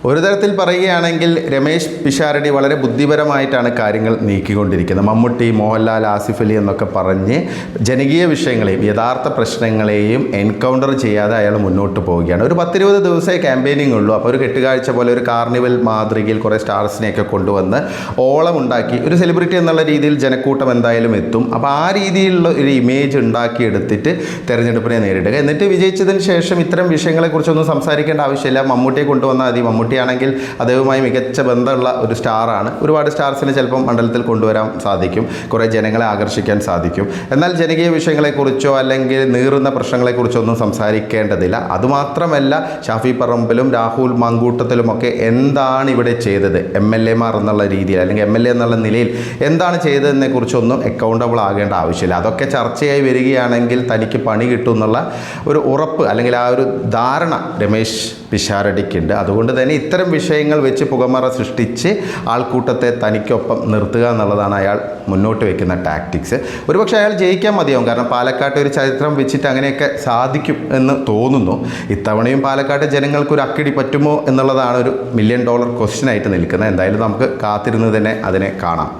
ഒരു തരത്തിൽ പറയുകയാണെങ്കിൽ രമേശ് പിഷാരടി വളരെ ബുദ്ധിപരമായിട്ടാണ് കാര്യങ്ങൾ നീക്കിക്കൊണ്ടിരിക്കുന്നത്. മമ്മൂട്ടി, മോഹൻലാൽ, ആസിഫ് അലി എന്നൊക്കെ പറഞ്ഞ് ജനകീയ വിഷയങ്ങളെയും യഥാർത്ഥ പ്രശ്നങ്ങളെയും എൻകൗണ്ടർ ചെയ്യാതെ അയാൾ മുന്നോട്ട് പോവുകയാണ്. ഒരു 10-20 ദിവസമേ ക്യാമ്പയിനിങ് ഉള്ളൂ. അപ്പോൾ ഒരു കെട്ടുകാഴ്ച പോലെ ഒരു കാർണിവൽ മാതൃകയിൽ കുറേ സ്റ്റാർസിനെയൊക്കെ കൊണ്ടുവന്ന് ഓളം ഉണ്ടാക്കി ഒരു സെലിബ്രിറ്റി എന്നുള്ള രീതിയിൽ ജനക്കൂട്ടം എന്തായാലും എത്തും. അപ്പോൾ ആ രീതിയിലുള്ള ഒരു ഇമേജ് ഉണ്ടാക്കിയെടുത്തിട്ട് തെരഞ്ഞെടുപ്പിനെ നേരിടുക. എന്നിട്ട് വിജയിച്ചതിന് ശേഷം ഇത്തരം വിഷയങ്ങളെക്കുറിച്ചൊന്നും സംസാരിക്കേണ്ട ആവശ്യമില്ല. മമ്മൂട്ടിയെ കൊണ്ടുവന്നാൽ മതി. മമ്മൂട്ടിയാണെങ്കിൽ അദ്ദേഹവുമായി മികച്ച ബന്ധമുള്ള ഒരു സ്റ്റാറാണ്. ഒരുപാട് സ്റ്റാർസിനെ ചിലപ്പം മണ്ഡലത്തിൽ കൊണ്ടുവരാൻ സാധിക്കും, കുറേ ജനങ്ങളെ ആകർഷിക്കാൻ സാധിക്കും. എന്നാൽ ജനകീയ വിഷയങ്ങളെക്കുറിച്ചോ അല്ലെങ്കിൽ നീറുന്ന പ്രശ്നങ്ങളെക്കുറിച്ചോ ഒന്നും സംസാരിക്കേണ്ടതില്ല. അതുമാത്രമല്ല, ഷാഫി പറമ്പിലും രാഹുൽ മാങ്കൂട്ടത്തിലുമൊക്കെ എന്താണ് ഇവിടെ ചെയ്തത്, MLA മാർ എന്നുള്ള രീതിയിൽ അല്ലെങ്കിൽ MLA എന്നുള്ള നിലയിൽ എന്താണ് ചെയ്തതിനെ കുറിച്ചൊന്നും അക്കൗണ്ടബിൾ ആകേണ്ട ആവശ്യമില്ല. അതൊക്കെ ചർച്ചയായി വരികയാണെങ്കിൽ തനിക്ക് പണി കിട്ടും എന്നുള്ള ഒരു ഉറപ്പ് അല്ലെങ്കിൽ ആ ഒരു ധാരണ രമേശ് പിഷാരടിക്കുണ്ട്. അതുകൊണ്ട് തന്നെ ഇത്തരം വിഷയങ്ങൾ വെച്ച് പുകമറ സൃഷ്ടിച്ച് ആൾക്കൂട്ടത്തെ തനിക്കൊപ്പം നിർത്തുക എന്നുള്ളതാണ് അയാൾ മുന്നോട്ട് വയ്ക്കുന്ന ടാക്ടിക്സ്. ഒരുപക്ഷെ അയാൾ ജയിക്കാൻ മതിയാവും. കാരണം പാലക്കാട്ടെ ഒരു ചരിത്രം വെച്ചിട്ട് അങ്ങനെയൊക്കെ സാധിക്കും എന്ന് തോന്നുന്നു. ഇത്തവണയും പാലക്കാട്ടെ ജനങ്ങൾക്ക് ഒരു അക്കിടി പറ്റുമോ എന്നുള്ളതാണ് ഒരു $1 മില്യൺ ക്വസ്റ്റ്യൻ ആയിട്ട് നിൽക്കുന്നത്. എന്തായാലും നമുക്ക് കാത്തിരുന്ന് തന്നെ അതിനെ കാണാം.